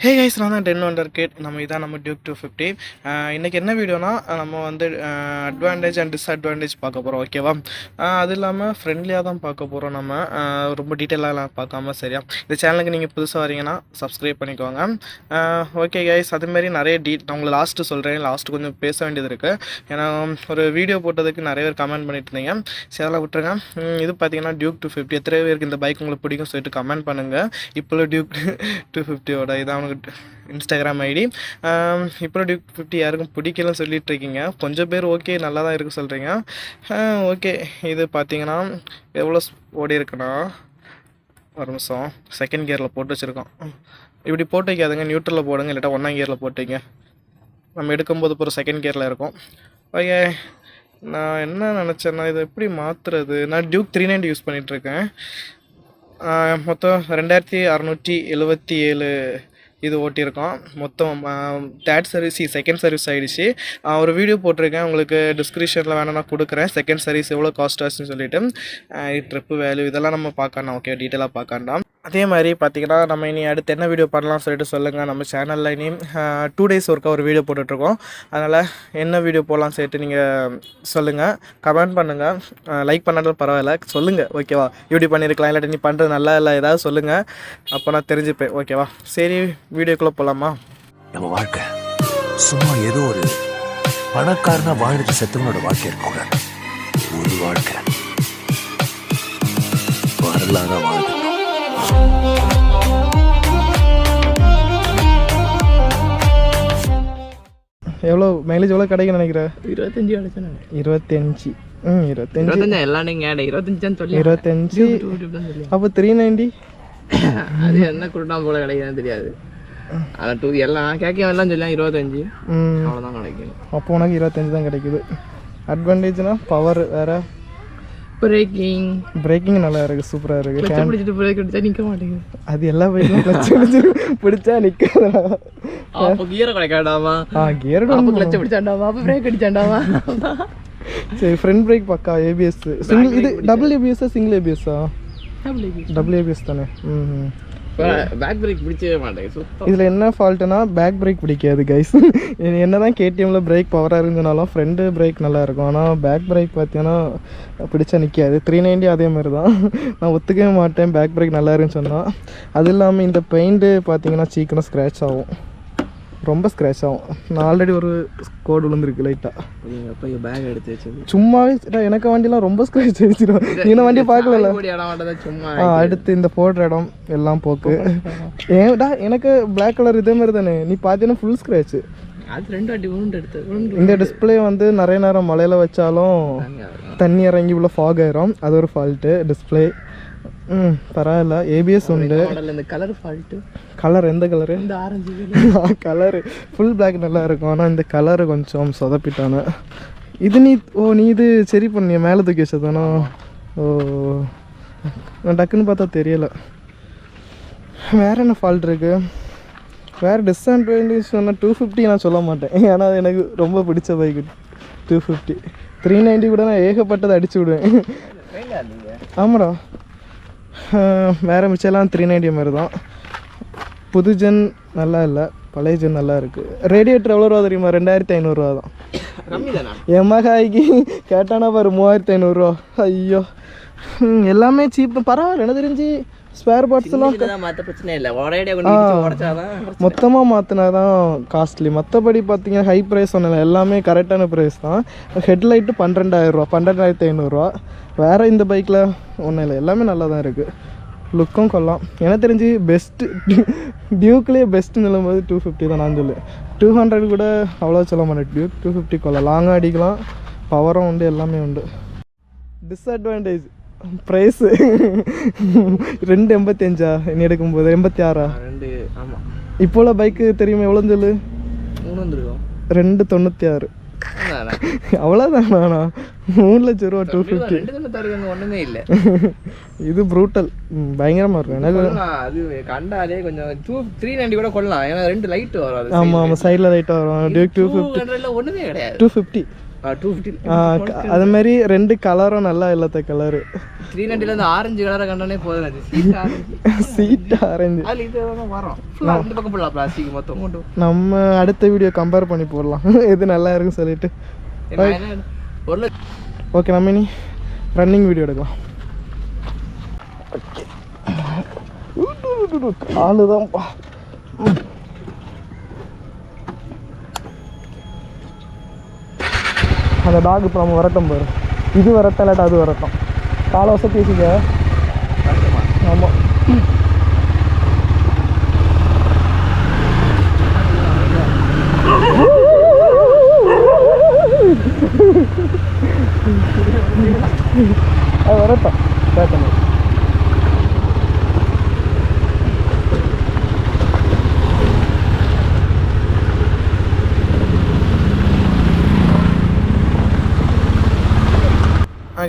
Hey guys, நான் தான் 10 Wonder Kid. நம்ம டியூக் 250. இன்றைக்கி என்ன வீடியோனா, நம்ம வந்து அட்வான்டேஜ் அண்ட் டிஸ்அட்வான்டேஜ் பார்க்க போகிறோம், ஓகேவா? அது இல்லாமல் ஃப்ரெண்ட்லியாக தான் பார்க்க போகிறோம். நம்ம ரொம்ப டீட்டெயிலாக பார்க்காம, சரியா? இந்த சேனலுக்கு நீங்கள் புதுசாக வரீங்கன்னா சப்ஸ்கிரைப் பண்ணிக்கோங்க. ஓகே கைஸ், அதுமாரி நிறைய நான் உங்களை லாஸ்ட்டு சொல்கிறேன். லாஸ்ட்டு கொஞ்சம் பேச வேண்டியது இருக்குது. ஏன்னா ஒரு வீடியோ போட்டதுக்கு நிறைய பேர் கமெண்ட் பண்ணிட்டு இருந்தீங்க. சரி, அதெல்லாம் விட்டுருங்க. இது பார்த்தீங்கன்னா டியூக் 250. எத்தனை பேருக்கு இந்த பைக் உங்களுக்கு பிடிக்கும் சொல்லிட்டு கமெண்ட் பண்ணுங்கள். இப்போ டியூக் 250 இதான் இன்ஸ்டாகிராம் ஐடி. இப்போ டியூக் 50 யாருக்கும் பிடிக்கலன்னு சொல்லிட்டு இருக்கீங்க. கொஞ்சம் பேர் ஓகே நல்லா தான் இருக்குது சொல்கிறீங்க. ஓகே, இது பார்த்தீங்கன்னா எவ்வளோ ஓடி இருக்குன்னா, ஒரு நிமிஷம், செகண்ட் கியரில் போட்டு வச்சுருக்கோம். இப்படி போட்டு வைக்காதுங்க, நியூட்ரலில் போடுங்க, இல்லாட்டா 1ஆம் கியரில் போட்டு வைங்க. நம்ம எடுக்கும்போது இப்போ செகண்ட் கியரில் இருக்கும். ஓகே, நான் என்ன நினச்சேன்னா, இதை எப்படி மாற்றுறது? நான் டியூக் 390 யூஸ் பண்ணிகிட்ருக்கேன். மொத்தம் 2677 இது ஓட்டியிருக்கோம். மொத்தம் தேர்ட் சர்வீஸ், செகண்ட் சர்வீஸ் ஆகிடுச்சு. ஒரு வீடியோ போட்டிருக்கேன், உங்களுக்கு டிஸ்கிரிப்ஷனில் வேணால் நான் கொடுக்குறேன். செகண்ட் சர்வீஸ் எவ்வளோ காஸ்ட் ஆச்சுன்னு சொல்லிட்டு, ட்ரிப்பு வேல்யூ இதெல்லாம் நம்ம பார்க்கணும். ஓகே, டீட்டெயிலாக பார்க்கண்டாம். அதே மாதிரி பார்த்தீங்கன்னா, நம்ம இனி அடுத்து என்ன வீடியோ பண்ணலாம்னு சொல்லிட்டு சொல்லுங்கள். நம்ம சேனலில் இனி 2 days ஒருக்கா ஒரு வீடியோ போட்டுட்ருக்கோம். அதனால் என்ன வீடியோ போடலாம்னு சொல்லிட்டு நீங்கள் சொல்லுங்கள், கமெண்ட் பண்ணுங்கள். லைக் பண்ணாலும் பரவாயில்ல, சொல்லுங்கள், ஓகேவா? இப்படி பண்ணியிருக்கலாம், இல்லாட்டி நீ பண்ணுறது நல்லா இல்லை, ஏதாவது சொல்லுங்கள், அப்போ நான் தெரிஞ்சுப்பேன், ஓகேவா? சரி, வீடியோக்குள்ளே போகலாமா? நம்ம வாழ்க்கை சும்மா ஏதோ ஒரு பணக்காரனா வாழ்ந்துட்டு செத்தவனோட வாழ்க்கை இருக்கக்கூடாது. ஒரு வாழ்க்கை வரலாறா வாழ்ந்து எவ்வளோ மைலேஜ் எவ்வளோ கிடைக்குன்னு நினைக்கிறேன்? 25 கிடைச்சேன். 25 25 எல்லாம் நீங்கள் 25 சொல்லி 25. அப்போ 390 அது என்ன குருட்டா போல கிடைக்குதுன்னு தெரியாது. அதான் 2 எல்லாம் கேட்க எல்லாம் சொல்லலாம் 25 அவ்வளோதான் கிடைக்கும். அப்போ உனக்கு 25 தான் கிடைக்குது. அட்வான்டேஜ்னா பவர் வேறு, பிரேக்கிங் நல்லா இருக்குது, சூப்பராக இருக்குது. பிடிச்சிட்டு பிரேக் அடிச்சா நிற்க மாட்டேங்குது. அது எல்லா பைக்கும் கிளச்சு பிடிச்சா நிற்காதா? அப்போ கியரை கிடைக்காடாமா? கியர் கிளச்சை பிடிச்சாண்டாமா, அப்போ பிரேக் அடிச்சாண்டாமா? சரி, ஃப்ரண்ட் பிரேக் பக்கா. ஏபிஎஸ் சிங்கிள், இது டபுள் ஏபிஎஸ்ஸா சிங்கிள் ஏபிஎஸ்ஸா? டபுள் ஏபிஎஸ் தானே. பேக் பிரேக் பிடிச்சவே மாட்டேங்குது. இதில் என்ன ஃபால்ட்டுனா, பேக் பிரேக் பிடிக்காது கைஸ். என்ன தான் கேடிஎம்மில் பிரேக் பவராக இருந்ததுனாலும் ஃப்ரண்ட் பிரேக் நல்லா இருக்கும். ஆனால் பேக் பிரேக் பார்த்தீங்கன்னா பிடிச்சா நிற்காது. 390 அதே மாதிரி தான். நான் ஒத்துக்கவே மாட்டேன் பேக் பிரேக் நல்லா இருக்குன்னு சொன்னால். அது இல்லாமல் இந்த பெயிண்ட்டு பார்த்தீங்கன்னா சீக்கிரம் ஸ்க்ராட்ச் ஆகும், ரொம்ப ஸ்க்ராட்ச் ஆகும். நான் ஆல்ரெடி ஒரு கோடு விழுந்துருக்கு லைட்டாக. அப்போ பேக் எடுத்து வச்சு சும்மாவே எனக்கு வண்டிலாம் ரொம்ப ஸ்க்ராட்ச் அடிச்சிடும். நீ வண்டியை பார்க்கல. சும்மா அடுத்து இந்த போடுற இடம் எல்லாம் போக்கு. ஏடா எனக்கு பிளாக் கலர் இதே மாதிரி தானே, நீ பார்த்தீங்கன்னா ஃபுல் ஸ்க்ராட்ச். அது 2 வாட்டி விழுந்து எடுத்து. இந்த டிஸ்பிளே வந்து நிறைய நேரம் மழையில் வச்சாலும் தண்ணி இறங்கி உள்ள ஃபாக் ஆயிரும், அது ஒரு ஃபால்ட்டு. டிஸ்பிளே பரவாயில்ல. ஏபிஎஸ் உண்டு. இந்த கலர் ஃபால்ட்டு. கலர் எந்த கலரு? இந்த ஆரஞ்சு கலரு. ஃபுல் பிளாக் நல்லா இருக்கும், ஆனால் இந்த கலரு கொஞ்சம் சொதப்பிட்டானே. இது நீ இது சரி பண்ணிய மேலே தூக்கி வச்சதானா? நான் டக்குன்னு பார்த்தா தெரியலை. வேறு என்ன ஃபால்ட் இருக்குது? வேறு டிஸ்அட்வான்டேஜ் சொன்னால் 250 நான் சொல்ல மாட்டேன், ஏன்னா அது எனக்கு ரொம்ப பிடிச்ச பைக்கு 250. 390 கூட நான் ஏகப்பட்டதை அடிச்சு விடுவேன். ஆமாடா, வேறு மிச்சம்லாம் 390 மாதிரி தான். புது ஜென் நல்லா இல்லை, பழைய ஜென் நல்லா இருக்குது. ரேடியேட்டர் எவ்வளோ ரூபா தெரியுமா? 2500 தான். எமகாய்க்கு கேட்டானா பாரு 3500. ஐயோ, எல்லாமே சீப்பு. பரவாயில்ல, என்ன தெரிஞ்சு ஸ்பேர் பார்ட்ஸ்லாம் மொத்தமாக மாற்றினா தான் காஸ்ட்லி. மற்றபடி பார்த்தீங்கன்னா ஹை ப்ரைஸ் ஒன்றும் எல்லாமே கரெக்டான ப்ரைஸ் தான். ஹெட்லைட்டு 12000 ரூபா, 12500. வேறு இந்த பைக்கில் ஒன்றும் இல்லை, எல்லாமே நல்லா தான் இருக்குது. லுக்கும் கொள்ளலாம். எனக்கு தெரிஞ்சு பெஸ்ட்டு டியூக்லேயே பெஸ்ட்டு நிலும்போது 250 தான் நான் சொல்லுவேன். 200 கூட அவ்வளோ சொல்ல மாட்டேன். டியூக் 250 கொள்ளலாம், லாங்காக அடிக்கலாம், பவரும் உண்டு, எல்லாமே உண்டு. டிஸ்அட்வான்டேஜ் ப்ரைஸு 285 நீ எடுக்கும்போது 86. ஆமாம். இப்போ உள்ள பைக்கு தெரியுமா எவ்வளோன்னு சொல்லு? 296. அவ்வளோதானா? 3 லட்சம் ரூபா 250. ஒன்றுமே இல்லை. இது ப்ரூட்டல், பயங்கரமாக இருக்கும். எனக்கு அது கண்டாலே கொஞ்சம் 390 கூட கொள்ளலாம், ஏன்னா 2 லைட் வரும். ஆமாம் ஆமாம், சைடில் லைட்டாக வரும். டியூக் 250 ஒன்றுமே கிடையாது. 250 250 அது மாதிரி 2 கலரும் நல்லா இல்லாத கலரு 390 இருந்து ஆரஞ்சு கலரை கண்டனே போதும் அது சீட் ஆரஞ்சு அது இதெல்லாம் வரும் ஃபுல்லாக ரெண்டு பக்கம் போடலாம் பிளாஸ்டிக் மொத்தம் கொண்டு நம்ம அடுத்த வீடியோ கம்பேர் பண்ணி போடலாம் எது நல்லா இருக்குன்னு சொல்லிட்டு ஒரு ஓகே நம்ம இனி ரன்னிங் வீடியோ எடுக்கலாம் காலு தான்ப்பா அந்த டாக் இப்போ நம்ம வரட்டும் பாரு இது வரட்டும் இல்லாட்டா அது வரட்டும் காலை வசதி பேசிக்க ஆமாம் அது வரட்டும் கேட்கணும்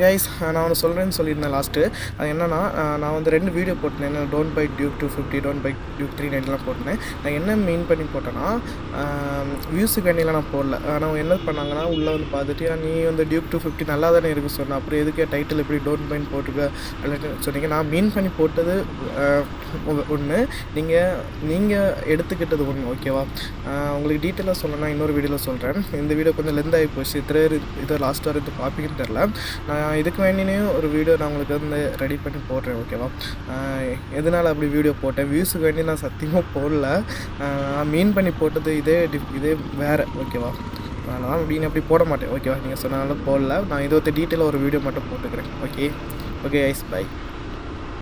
கைஸ் நான் ஒன்று சொல்கிறேன்னு சொல்லியிருந்தேன் லாஸ்ட்டு அது என்னென்னா நான் வந்து 2 வீடியோ போட்டேன் என்ன don't by Duke 250 don't by Duke 390 போட்டேன் நான் என்ன மீன் பண்ணி போட்டேன்னா வியூஸுக்கு வேண்டியெல்லாம் நான் போடல ஆனால் என்ன பண்ணாங்கன்னா உள்ளே வந்து பார்த்துட்டு நீ வந்து டியூக் 250 நல்லா தானே இருக்குது சொன்னேன் அப்புறம் எதுக்கே டைட்டில் எப்படி டோன்ட் பைன்னு போட்டுக்க அப்படின்னு சொன்னீங்க நான் மீன் பண்ணி போட்டது ஒன்று நீங்கள் எடுத்துக்கிட்டது ஒன்று ஓகேவா உங்களுக்கு டீட்டெயிலாக சொல்லணும்னா இன்னொரு வீடியோவில் சொல்கிறேன் இந்த வீடியோ கொஞ்சம் லென்த் ஆகி போச்சு இதை லாஸ்ட் வரைக்கும் பார்ப்பீங்கன்னு தெரில நான் இதுக்கு வேண்டினே ஒரு வீடியோ நான் உங்களுக்கு வந்து ரெடி பண்ணி போடுறேன் ஓகேவா எதனால் அப்படி வீடியோ போட்டேன் வியூஸுக்கு வேண்டி நான் சத்தியமாக போடல நான் மீன் பண்ணி போட்டது இதே வேறு ஓகேவா நான் அப்படி போட மாட்டேன் ஓகேவா நீங்கள் சொன்னாலும் போடல நான் இதை டீட்டெயிலாக ஒரு வீடியோ மட்டும் போட்டுக்கிறேன் ஓகே ஐஸ் பை